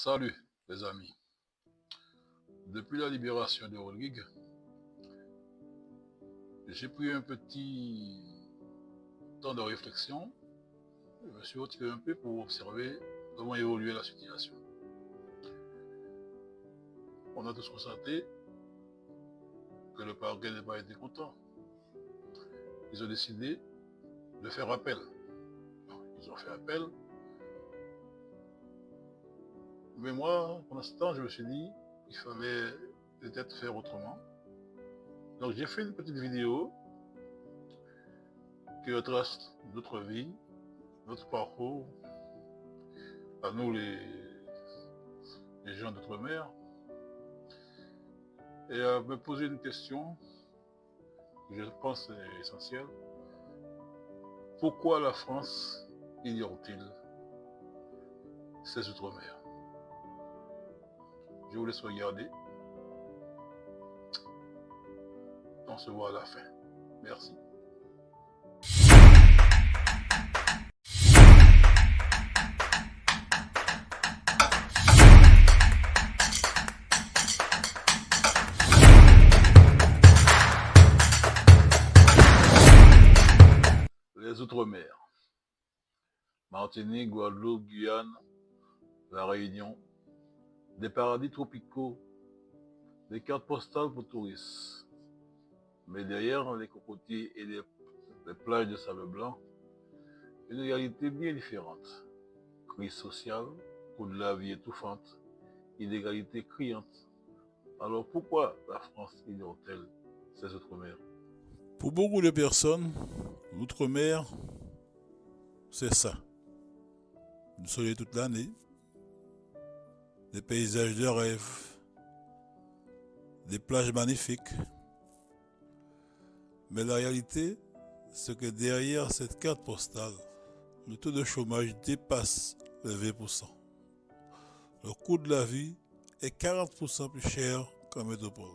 Salut les amis. Depuis la libération de Rodrigue, j'ai pris un petit temps de réflexion. Je me suis retiré un peu pour observer comment évoluait la situation. On a tous constaté que le parquet n'a pas été content. Ils ont décidé de faire appel. Ils ont fait appel. Mais moi, pour l'instant, je me suis dit qu'il fallait peut-être faire autrement. Donc j'ai fait une petite vidéo qui retrace notre vie, notre parcours, à nous les gens d'outre-mer, et à me poser une question que je pense est essentielle. Pourquoi la France ignore-t-il ses outre-mer? Je vous laisse regarder. On se voit à la fin. Merci. Les Outre-mer. Martinique, Guadeloupe, Guyane, La Réunion. Des paradis tropicaux, des cartes postales pour touristes. Mais derrière les cocotiers et les plages de sable blanc, une réalité bien différente. Crise sociale, coût de la vie étouffante, inégalité criante. Alors pourquoi la France ignore-t-elle ses outre-mer? Pour beaucoup de personnes, l'outre-mer, c'est ça. Du soleil toute l'année, des paysages de rêve, des plages magnifiques. Mais la réalité, c'est que derrière cette carte postale, le taux de chômage dépasse les 20%. Le coût de la vie est 40% plus cher qu'en métropole.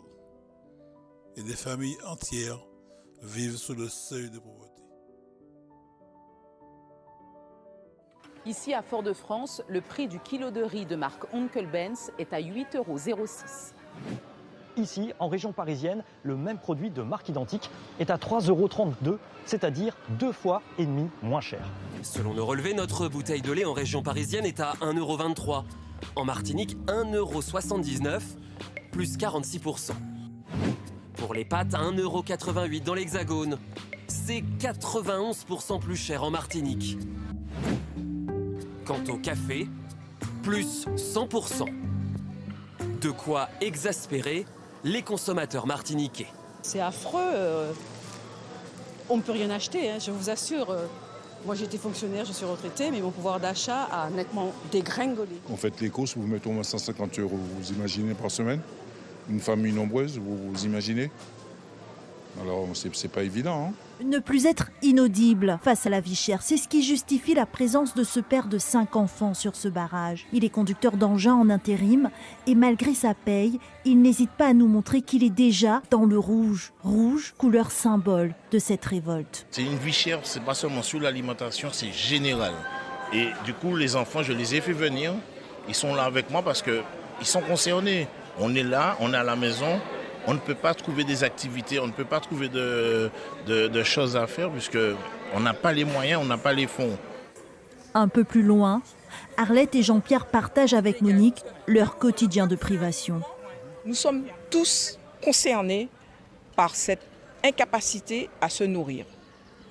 Et des familles entières vivent sous le seuil de pauvreté. Ici à Fort-de-France, le prix du kilo de riz de marque Onkel Benz est à 8,06 €. Ici, en région parisienne, le même produit de marque identique est à 3,32 €, c'est-à-dire 2,5 fois moins cher. Selon le relevé, notre bouteille de lait en région parisienne est à 1,23 €. En Martinique, 1,79 €, plus 46%. Pour les pâtes, 1,88 € dans l'Hexagone. C'est 91% plus cher en Martinique. Quant au café, plus 100%. De quoi exaspérer les consommateurs martiniquais. C'est affreux, on ne peut rien acheter, hein, je vous assure. Moi j'étais fonctionnaire, je suis retraitée, mais mon pouvoir d'achat a nettement dégringolé. En fait, les courses, vous mettez au moins 150 €, vous imaginez, par semaine. Une famille nombreuse, vous imaginez. Alors, c'est pas évident. Hein. Ne plus être inaudible face à la vie chère, c'est ce qui justifie la présence de ce père de 5 enfants sur ce barrage. Il est conducteur d'engin en intérim et malgré sa paye, il n'hésite pas à nous montrer qu'il est déjà dans le rouge. Rouge, couleur symbole de cette révolte. C'est une vie chère, c'est pas seulement sur l'alimentation, c'est général. Et du coup, les enfants, je les ai fait venir. Ils sont là avec moi parce qu'ils sont concernés. On est là, on est à la maison. On ne peut pas trouver des activités, on ne peut pas trouver de choses à faire puisqu'on n'a pas les moyens, on n'a pas les fonds. Un peu plus loin, Arlette et Jean-Pierre partagent avec Monique leur quotidien de privation. Nous sommes tous concernés par cette incapacité à se nourrir.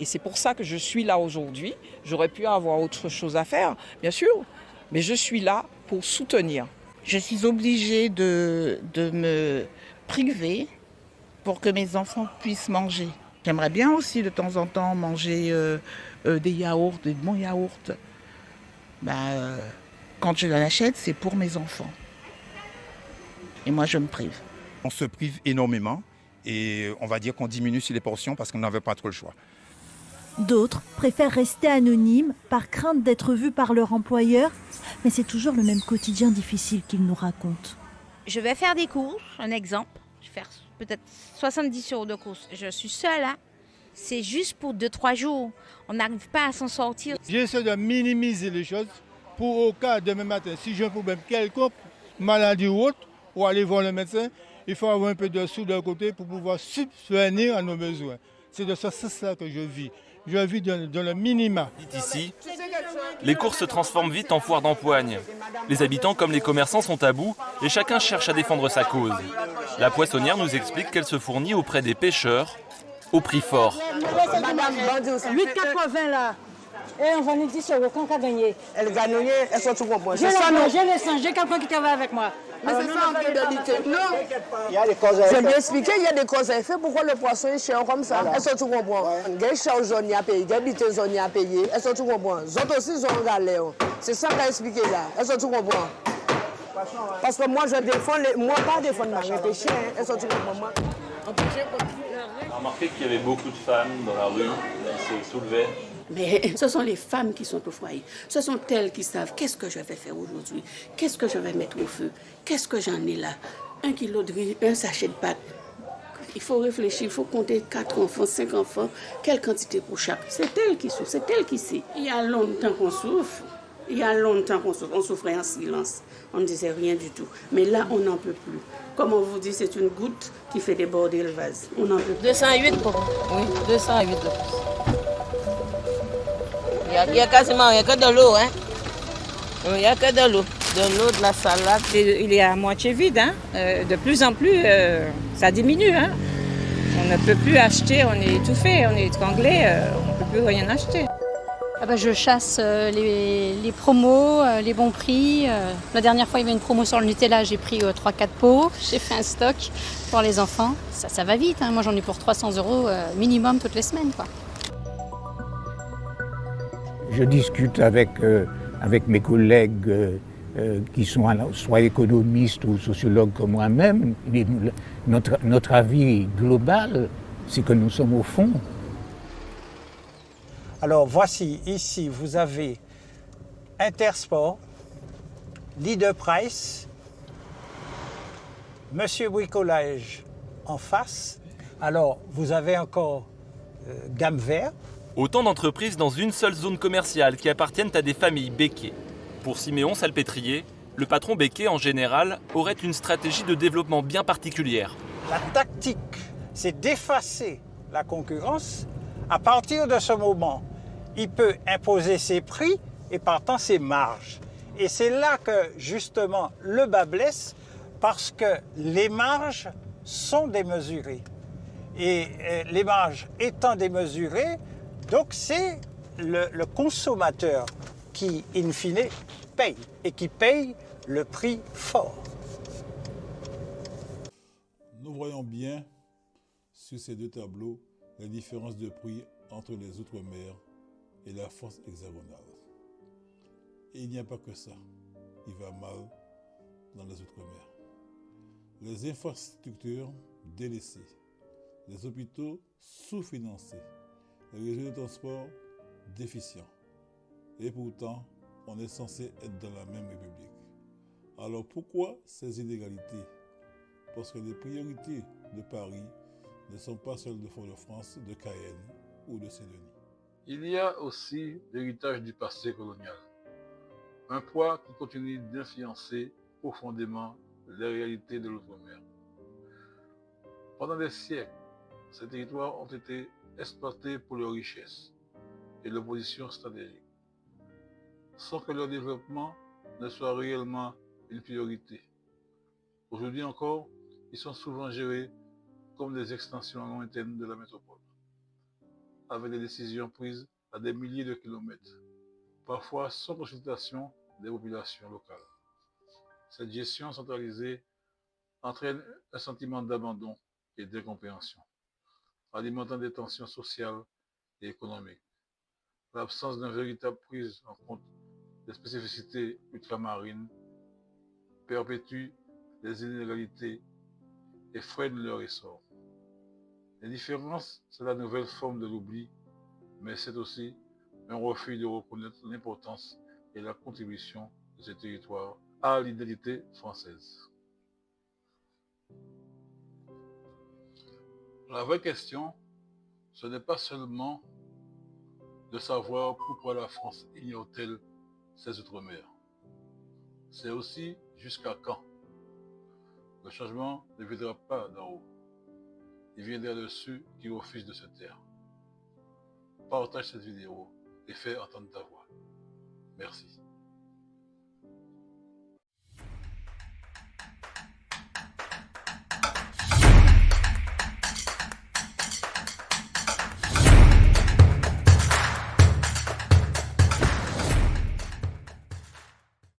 Et c'est pour ça que je suis là aujourd'hui. J'aurais pu avoir autre chose à faire, bien sûr, mais je suis là pour soutenir. Je suis obligée de me privé pour que mes enfants puissent manger. J'aimerais bien aussi de temps en temps manger des yaourts, des bons yaourts. Quand je l'en achète, c'est pour mes enfants. Et moi, je me prive. On se prive énormément et on va dire qu'on diminue sur les portions parce qu'on n'avait pas trop le choix. D'autres préfèrent rester anonymes par crainte d'être vus par leur employeur, mais c'est toujours le même quotidien difficile qu'ils nous racontent. Je vais faire des courses, un exemple. Je vais faire peut-être 70 € de courses. Je suis seule, hein. C'est juste pour 2-3 jours. On n'arrive pas à s'en sortir. J'essaie de minimiser les choses pour au cas demain matin, si j'ai un problème quelconque, maladie ou autre, ou aller voir le médecin, il faut avoir un peu de sous d'un côté pour pouvoir subvenir à nos besoins. C'est de ce sens-là que je vis. Je vis dans le minima. Ici, les courses se transforment vite en foire d'empoigne. Les habitants comme les commerçants sont à bout et chacun cherche à défendre sa cause. La poissonnière nous explique qu'elle se fournit auprès des pêcheurs au prix fort. 8,80 là. Et on vendait 10 euros. Quand on a gagné? Elle gagne, elle sort tout comprendre. J'ai le sang, j'ai quelqu'un qui travaille avec moi. Mais c'est ça en réalité. Non. Il y a des causes à effet. J'ai bien expliqué, il y a des causes à effet. Pourquoi le poisson est cher comme ça? Elles sont tout comprendre. Il y a des charges à payer, il y a des bêtises à payer. Elles sont tout comprendre. Les autres aussi, ils ont galère. C'est ça qu'a expliqué là. Elles sont tout comprendre. Parce que moi, je défends, moi pas défendre ma péché. Elles sont tout comprendre. On a remarqué qu'il y avait beaucoup de femmes dans la rue qui se soulevaient. Mais ce sont les femmes qui sont au foyer. Ce sont elles qui savent qu'est-ce que je vais faire aujourd'hui, qu'est-ce que je vais mettre au feu, qu'est-ce que j'en ai là. 1 kilo de riz, un sachet de pâtes. Il faut réfléchir, il faut compter 4 enfants, 5 enfants, quelle quantité pour chaque. C'est elle qui souffre, c'est elle qui sait. Il y a longtemps qu'on souffre. Il y a longtemps qu'on souffre. On souffrait en silence. On ne disait rien du tout. Mais là, on n'en peut plus. Comme on vous dit, c'est une goutte qui fait déborder le vase. On n'en peut plus. 208 pour vous. Oui, 208 de plus. Il y a quasiment rien que de l'eau, hein. Il n'y a que de l'eau. De l'eau, de la salade. Il est à moitié vide, hein. De plus en plus, ça diminue, hein. On ne peut plus acheter, on est étouffé, on est étranglé, on ne peut plus rien acheter. Ah bah, je chasse les promos, les bons prix. La dernière fois, il y avait une promo sur le Nutella, j'ai pris 3-4 pots. J'ai fait un stock pour les enfants. Ça va vite, hein. Moi j'en ai pour 300 € minimum toutes les semaines, quoi. Je discute avec mes collègues qui sont soit économistes ou sociologues comme moi-même. Notre avis global, c'est que nous sommes au fond. Alors voici, ici, vous avez Intersport, Leader Price, Monsieur Bricolage en face. Alors, vous avez encore Gamme Vert. Autant d'entreprises dans une seule zone commerciale qui appartiennent à des familles Becquet. Pour Siméon Salpêtrier, le patron Becquet en général aurait une stratégie de développement bien particulière. La tactique, c'est d'effacer la concurrence. À partir de ce moment, il peut imposer ses prix et partant ses marges. Et c'est là que justement le bas blesse parce que les marges sont démesurées. Et les marges étant démesurées, donc c'est le consommateur qui, in fine, paye et qui paye le prix fort. Nous voyons bien sur ces deux tableaux les différences de prix entre les Outre-mer et la France hexagonale. Et il n'y a pas que ça. Il va mal dans les Outre-mer. Les infrastructures délaissées, les hôpitaux sous-financés, les réseaux de transport déficients. Et pourtant, on est censé être dans la même République. Alors pourquoi ces inégalités? Parce que les priorités de Paris ne sont pas celles de Fort-de-France, de Cayenne ou de Saint-Denis. Il y a aussi l'héritage du passé colonial. Un poids qui continue d'influencer profondément les réalités de l'outre-mer. Pendant des siècles, ces territoires ont été exploités pour leurs richesses et leurs positions stratégiques, sans que leur développement ne soit réellement une priorité. Aujourd'hui encore, ils sont souvent gérés comme des extensions lointaines de la métropole, avec des décisions prises à des milliers de kilomètres, parfois sans consultation des populations locales. Cette gestion centralisée entraîne un sentiment d'abandon et d'incompréhension, alimentant des tensions sociales et économiques. L'absence d'une véritable prise en compte des spécificités ultramarines perpétue les inégalités et freine leur essor. Les différences, c'est la nouvelle forme de l'oubli, mais c'est aussi un refus de reconnaître l'importance et la contribution de ces territoires à l'identité française. La vraie question, ce n'est pas seulement de savoir pourquoi la France ignore-t-elle ses outre-mer. C'est aussi jusqu'à quand? Le changement ne viendra pas d'en haut. Il viendra de ceux qui refusent de se taire. Partage cette vidéo et fais entendre ta voix. Merci.